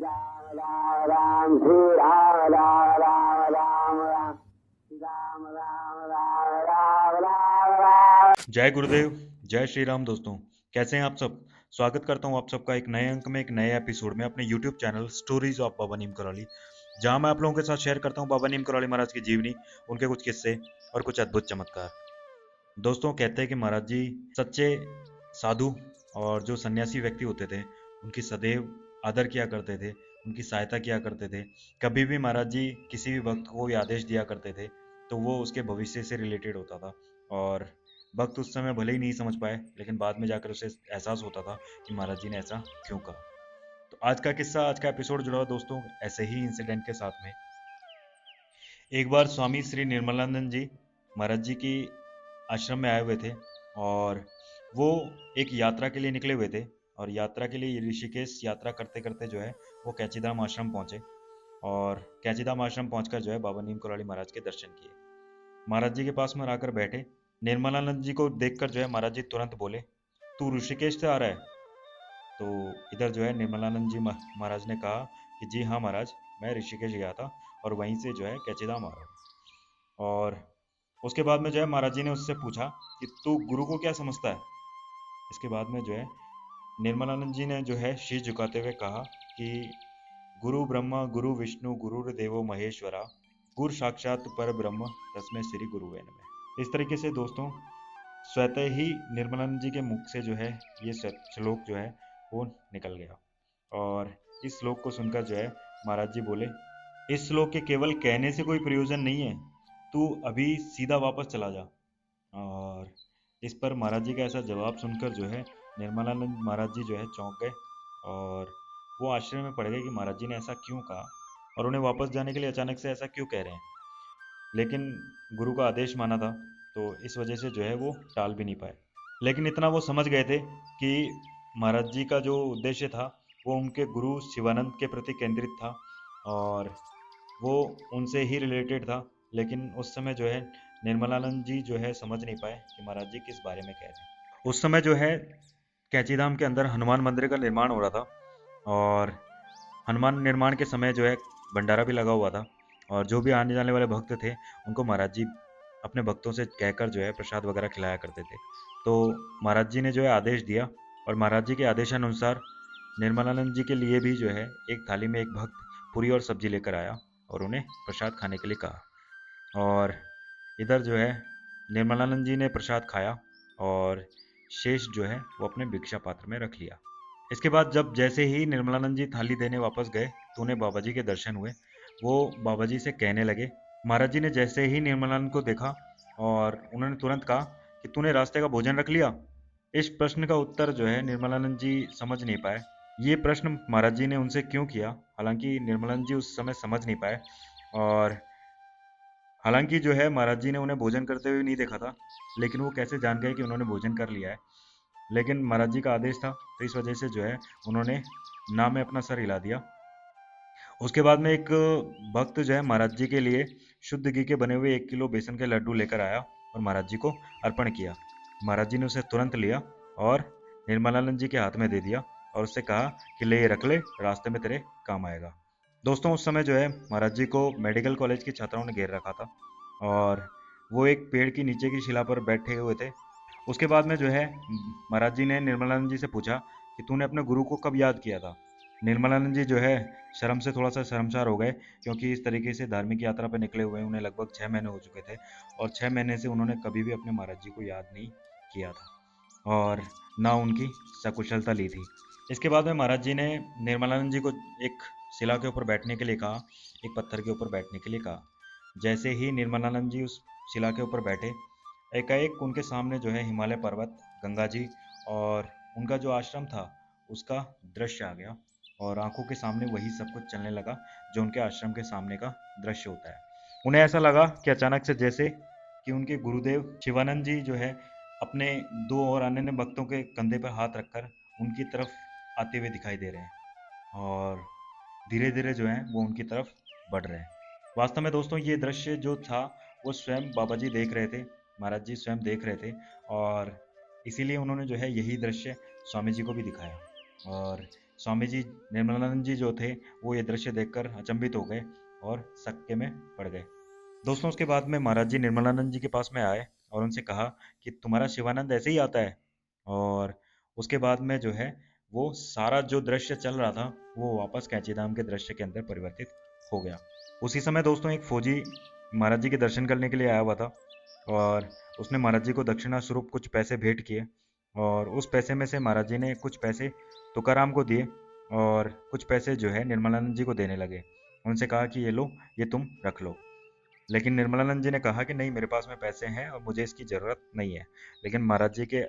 राम श्री राम राम राम राम राम राम राम राम राम राम राम। जय गुरुदेव, जय श्री राम। दोस्तों कैसे हैं आप सब। स्वागत करता हूं आप सबका एक नए अंक में, एक नए एपिसोड में अपने यूट्यूब चैनल स्टोरीज ऑफ बाबा नीम करौली, जहां मैं आप लोगों के साथ शेयर करता हूं बाबा नीम करौली महाराज की जीवनी, उनके कुछ किस्से और कुछ अद्भुत चमत्कार। दोस्तों कहते हैं कि महाराज जी सच्चे साधु और जो सन्यासी व्यक्ति होते थे उनकी सदैव आदर किया करते थे, उनकी सहायता किया करते थे। कभी भी महाराज जी किसी भी भक्त को कोई आदेश दिया करते थे तो वो उसके भविष्य से रिलेटेड होता था, और भक्त उस समय भले ही नहीं समझ पाए लेकिन बाद में जाकर उसे एहसास होता था कि महाराज जी ने ऐसा क्यों कहा। तो आज का किस्सा, आज का एपिसोड जुड़ा हुआ दोस्तों ऐसे ही इंसिडेंट के साथ में। एक बार स्वामी श्री निर्मलानंद जी महाराज जी की आश्रम में आए हुए थे और वो एक यात्रा के लिए निकले हुए थे, और यात्रा के लिए ऋषिकेश यात्रा करते करते जो है वो कैचीधाम आश्रम पहुंचे, और कैचीधाम आश्रम पहुंचकर जो है बाबा नीम करौली महाराज के दर्शन किए। महाराज जी के पास में आकर बैठे। निर्मलानंद जी को देखकर जो है महाराज जी तुरंत बोले, तू ऋषिकेश से आ रहा है? तो इधर जो है निर्मलानंद जी महाराज ने कहा कि जी हाँ महाराज, मैं ऋषिकेश गया था और वहीं से जो है कैचीधाम आ रहा हूँ। और उसके बाद में जो है महाराज जी ने उससे पूछा कि तू गुरु को क्या समझता है। इसके बाद में जो है निर्मलानंद जी ने जो है शीश झुकाते हुए कहा कि गुरु ब्रह्मा गुरु विष्णु गुरुर्देवो महेश्वरा, गुरु साक्षात पर ब्रह्म तस्मै श्री गुरुवे नमः। इस तरीके से दोस्तों स्वतः ही निर्मलानंद जी के मुख से जो है ये श्लोक जो है वो निकल गया, और इस श्लोक को सुनकर जो है महाराज जी बोले, इस श्लोक के केवल कहने से कोई प्रयोजन नहीं है, तू अभी सीधा वापस चला जा। और इस पर महाराज जी का ऐसा जवाब सुनकर जो है निर्मलानंद महाराज जी जो है चौंक गए, और वो आश्चर्य में पड़ गए कि महाराज जी ने ऐसा क्यों कहा और उन्हें वापस जाने के लिए अचानक से ऐसा क्यों कह रहे हैं। लेकिन गुरु का आदेश माना था तो इस वजह से जो है वो टाल भी नहीं पाए। लेकिन इतना वो समझ गए थे कि महाराज जी का जो उद्देश्य था वो उनके गुरु शिवानंद के प्रति केंद्रित था और वो उनसे ही रिलेटेड था। लेकिन उस समय जो है निर्मलानंद जी जो है समझ नहीं पाए कि महाराज जी किस बारे में कह रहे हैं। उस समय जो है कैचीधाम के अंदर हनुमान मंदिर का निर्माण हो रहा था, और हनुमान निर्माण के समय जो है भंडारा भी लगा हुआ था, और जो भी आने जाने वाले भक्त थे उनको महाराज जी अपने भक्तों से कहकर जो है प्रसाद वगैरह खिलाया करते थे। तो महाराज जी ने जो है आदेश दिया, और महाराज जी के आदेशानुसार निर्मलानंद जी के लिए भी जो है एक थाली में एक भक्त पूरी और सब्जी लेकर आया और उन्हें प्रसाद खाने के लिए कहा। और इधर जो है निर्मलानंद जी ने प्रसाद खाया और शेष जो है वो अपने भिक्षा पात्र में रख लिया। इसके बाद जब जैसे ही निर्मलानंद जी थाली देने वापस गए तो उन्हें बाबा जी के दर्शन हुए। वो बाबा जी से कहने लगे, महाराज जी ने जैसे ही निर्मलानंद को देखा और उन्होंने तुरंत कहा कि तूने रास्ते का भोजन रख लिया। इस प्रश्न का उत्तर जो है निर्मलानंद जी समझ नहीं पाए। ये प्रश्न महाराज जी ने उनसे क्यों किया, हालांकि निर्मलानंद जी उस समय समझ नहीं पाए। और हालांकि जो है महाराज जी ने उन्हें भोजन करते हुए नहीं देखा था, लेकिन वो कैसे जान गए कि उन्होंने भोजन कर लिया है। लेकिन महाराज जी का आदेश था तो इस वजह से जो है उन्होंने ना में अपना सर हिला दिया। उसके बाद में एक भक्त जो है महाराज जी के लिए शुद्ध घी के बने हुए 1 किलो बेसन के लड्डू लेकर आया और महाराज जी को अर्पण किया। महाराज जी ने उसे तुरंत लिया और निर्मलानंद जी के हाथ में दे दिया और उससे कहा कि ले ये रख ले, रास्ते में तेरे काम आएगा। दोस्तों उस समय जो है महाराज जी को मेडिकल कॉलेज के छात्राओं ने घेर रखा था, और वो एक पेड़ की नीचे की शिला पर बैठे हुए थे। उसके बाद में जो है महाराज जी ने निर्मलानंद जी से पूछा कि तूने अपने गुरु को कब याद किया था। निर्मलानंद जी जो है शर्म से थोड़ा सा शर्मसार हो गए, क्योंकि इस तरीके से धार्मिक यात्रा पर निकले हुए उन्हें लगभग 6 महीने हो चुके थे, और 6 महीने से उन्होंने कभी भी अपने महाराज जी को याद नहीं किया था और ना उनकी सकुशलता ली थी। इसके बाद में महाराज जी ने निर्मलानंद जी को एक शिला के ऊपर बैठने के लिए कहा, एक पत्थर के ऊपर बैठने के लिए कहा। जैसे ही निर्मलानंद जी उस शिला के ऊपर बैठे, एकाएक उनके सामने जो है हिमालय पर्वत, गंगा जी और उनका जो आश्रम था उसका दृश्य आ गया, और आंखों के सामने वही सब कुछ चलने लगा जो उनके आश्रम के सामने का दृश्य होता है। उन्हें ऐसा लगा कि अचानक से जैसे कि उनके गुरुदेव शिवानंद जी जो है अपने 2 और अन्य भक्तों के कंधे पर हाथ रखकर उनकी तरफ आते हुए दिखाई दे रहे हैं, और धीरे धीरे जो है वो उनकी तरफ बढ़ रहे हैं। वास्तव में दोस्तों ये दृश्य जो था वो स्वयं बाबा जी देख रहे थे, महाराज जी स्वयं देख रहे थे, और इसीलिए उन्होंने जो है यही दृश्य स्वामी जी को भी दिखाया। और स्वामी जी निर्मलानंद जी जो थे वो ये दृश्य देखकर अचंभित हो गए और सक्के में पड़ गए। दोस्तों उसके बाद में महाराज जी निर्मलानंद जी के पास में आए और उनसे कहा कि तुम्हारा शिवानंद ऐसे ही आता है। और उसके बाद में जो है वो सारा जो दृश्य चल रहा था वो वापस कैंचीधाम के दृश्य के अंदर परिवर्तित हो गया। उसी समय दोस्तों एक फौजी महाराज जी के दर्शन करने के लिए आया हुआ था और उसने महाराज जी को दक्षिणा स्वरूप कुछ पैसे भेंट किए और उस पैसे में से महाराज जी ने कुछ पैसे तुकाराम को दिए और कुछ पैसे जो है निर्मलानंद जी को देने लगे। उनसे कहा कि ये लो, ये तुम रख लो। लेकिन निर्मलानंद जी ने कहा कि नहीं, मेरे पास में पैसे हैं और मुझे इसकी ज़रूरत नहीं है। लेकिन महाराज जी के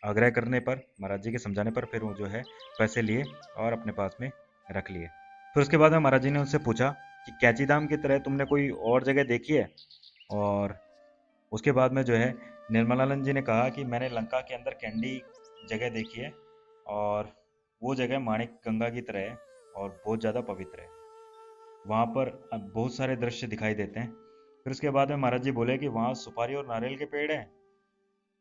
आग्रह करने पर, महाराज जी के समझाने पर फिर वो जो है पैसे लिए और अपने पास में रख लिए। फिर उसके बाद में महाराज जी ने उनसे पूछा कि कैंची धाम की तरह तुमने कोई और जगह देखी है? और उसके बाद में जो है निर्मलानंद जी ने कहा कि मैंने लंका के अंदर कैंडी जगह देखी है और वो जगह माणिक गंगा की तरह है और बहुत ज़्यादा पवित्र है। वहाँ पर बहुत सारे दृश्य दिखाई देते हैं। फिर उसके बाद में महाराज जी बोले कि वहाँ सुपारी और नारियल के पेड़ हैं।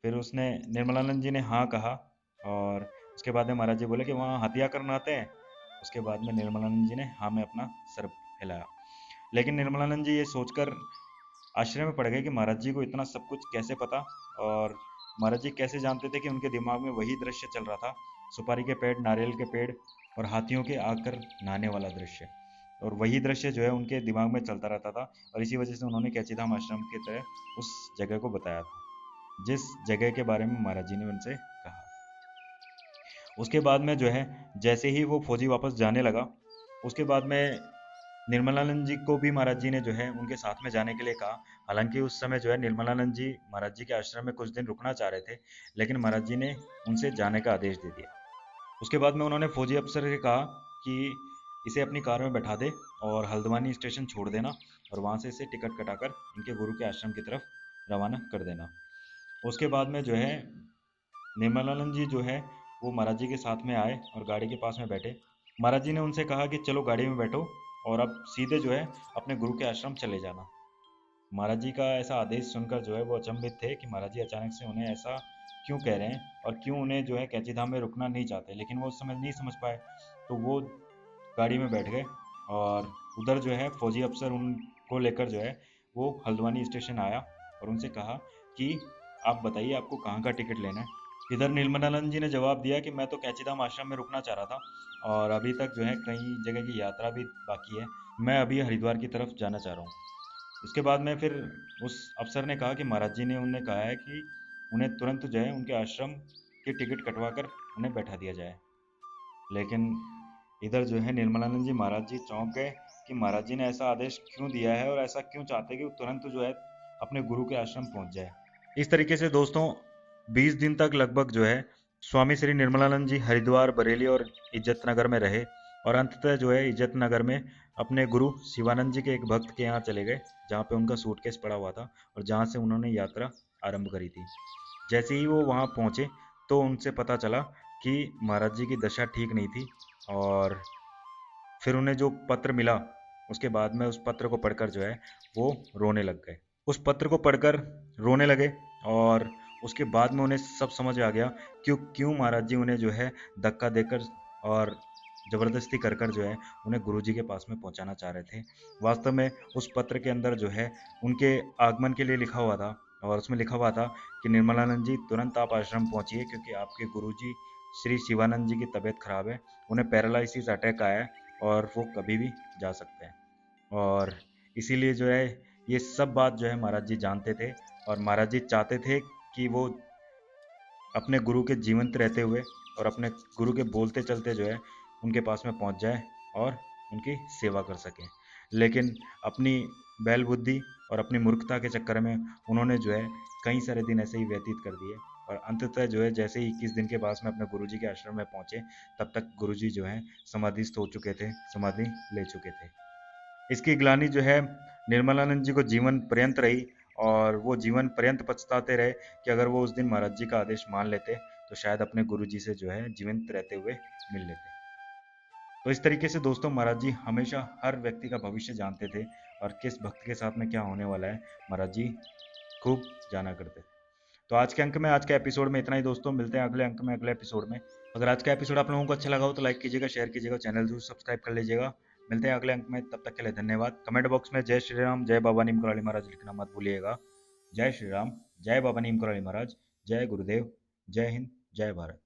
फिर उसने निर्मलानंद जी ने हाँ कहा और उसके बाद में महाराज जी बोले कि वहाँ हाथिया करना आते हैं। उसके बाद में निर्मलानंद जी ने हाँ में अपना सर हिलाया। लेकिन निर्मलानंद जी ये सोचकर आश्चर्य में पड़ गए कि महाराज जी को इतना सब कुछ कैसे पता और महाराज जी कैसे जानते थे कि उनके दिमाग में वही दृश्य चल रहा था, सुपारी के पेड़, नारियल के पेड़ और हाथियों के आकर नहाने वाला दृश्य। और वही दृश्य जो है उनके दिमाग में चलता रहता था और इसी वजह से उन्होंने कैचीधाम आश्रम की तरह उस जगह को बताया था, जिस जगह के बारे में महाराज जी ने उनसे कहा। उसके बाद में जो है जैसे ही वो फौजी वापस जाने लगा, उसके बाद में निर्मलानंद जी को भी महाराज जी ने जो है उनके साथ में जाने के लिए कहा। हालांकि उस समय जो है निर्मलानंद जी महाराज जी के आश्रम में कुछ दिन रुकना चाह रहे थे, लेकिन महाराज जी ने उनसे जाने का आदेश दे दिया। उसके बाद में उन्होंने फौजी अफसर से कहा कि इसे अपनी कार में बैठा दे और हल्द्वानी स्टेशन छोड़ देना और वहाँ से इसे टिकट कटाकर इनके गुरु के आश्रम की तरफ रवाना कर देना। उसके बाद में जो है निर्मलानंद जी जो है वो महाराज जी के साथ में आए और गाड़ी के पास में बैठे। महाराज जी ने उनसे कहा कि चलो गाड़ी में बैठो और अब सीधे जो है अपने गुरु के आश्रम चले जाना। महाराज जी का ऐसा आदेश सुनकर जो है वो अचंभित थे कि महाराज जी अचानक से उन्हें ऐसा क्यों कह रहे हैं और क्यों उन्हें जो है कैंची धाम में रुकना नहीं चाहते, लेकिन वो उस समय नहीं समझ पाए। तो वो गाड़ी में बैठ गए और उधर जो है फौजी अफसर उनको लेकर जो है वो हल्द्वानी स्टेशन आया और उनसे कहा कि आप बताइए आपको कहाँ का टिकट लेना है। इधर निर्मलानंद जी ने जवाब दिया कि मैं तो कैंचीधाम आश्रम में रुकना चाह रहा था और अभी तक जो है कई जगह की यात्रा भी बाकी है, मैं अभी हरिद्वार की तरफ जाना चाह रहा हूँ। इसके बाद में फिर उस अफसर ने कहा कि महाराज जी ने उन्हें कहा है कि उन्हें तुरंत जो है उनके आश्रम की टिकट कटवा कर उन्हें बैठा दिया जाए। लेकिन इधर जो है निर्मलानंद जी महाराज जी चौंक गए कि महाराज जी ने ऐसा आदेश क्यों दिया है और ऐसा क्यों चाहते हैं कि वो तुरंत जो है अपने गुरु के आश्रम पहुंच जाए। इस तरीके से दोस्तों 20 दिन तक लगभग जो है स्वामी श्री निर्मलानंद जी हरिद्वार, बरेली और इज्जत नगर में रहे और अंततः जो है इज्जत नगर में अपने गुरु शिवानंद जी के एक भक्त के यहाँ चले गए, जहाँ पे उनका सूटकेस पड़ा हुआ था और जहाँ से उन्होंने यात्रा आरंभ करी थी। जैसे ही वो वहाँ पहुँचे तो उनसे पता चला कि महाराज जी की दशा ठीक नहीं थी और फिर उन्हें जो पत्र मिला उसके बाद में उस पत्र को पढ़कर जो है वो रोने लग गए। उस पत्र को पढ़कर रोने लगे और उसके बाद में उन्हें सब समझ आ गया क्यों क्यों महाराज जी उन्हें जो है धक्का देकर और ज़बरदस्ती कर कर जो है उन्हें गुरु जी के पास में पहुंचाना चाह रहे थे। वास्तव में उस पत्र के अंदर जो है उनके आगमन के लिए लिखा हुआ था और उसमें लिखा हुआ था कि निर्मलानंद जी तुरंत आप आश्रम पहुंचिए क्योंकि आपके गुरु जी श्री शिवानंद जी की तबीयत खराब है, उन्हें पैरालिसिस अटैक आया है और वो कभी भी जा सकते हैं। और इसीलिए जो है ये सब बात जो है महाराज जी जानते थे और महाराज जी चाहते थे कि वो अपने गुरु के जीवंत रहते हुए और अपने गुरु के बोलते चलते जो है उनके पास में पहुंच जाए और उनकी सेवा कर सकें। लेकिन अपनी बैल बुद्धि और अपनी मूर्खता के चक्कर में उन्होंने जो है कई सारे दिन ऐसे ही व्यतीत कर दिए और अंततः जो है जैसे ही 21 दिन के बाद में अपने गुरुजी के आश्रम में पहुंचे तब तक गुरुजी जो है समाधिस्थ हो चुके थे, समाधि ले चुके थे। इसकी ग्लानि जो है निर्मलानंद जी को जीवन पर्यंत रही और वो जीवन पर्यंत पछताते रहे कि अगर वो उस दिन महाराज जी का आदेश मान लेते तो शायद अपने गुरु जी से जो है जीवंत रहते हुए मिल लेते। तो इस तरीके से दोस्तों महाराज जी हमेशा हर व्यक्ति का भविष्य जानते थे और किस भक्त के साथ में क्या होने वाला है महाराज जी खूब जाना करते थे। तो आज के अंक में, आज के एपिसोड में इतना ही दोस्तों, मिलते हैं अगले अंक में अगले एपिसोड में। अगर आज का एपिसोड आप लोगों को अच्छा लगा हो तो लाइक कीजिएगा, शेयर कीजिएगा, चैनल जरूर सब्सक्राइब कर लीजिएगा। मिलते हैं अगले अंक में, तब तक के लिए धन्यवाद। कमेंट बॉक्स में जय श्री राम, जय बाबा नीम करौली महाराज लिखना मत भूलिएगा। जय श्री राम, जय बाबा नीम करौली महाराज, जय गुरुदेव, जय हिंद, जय भारत।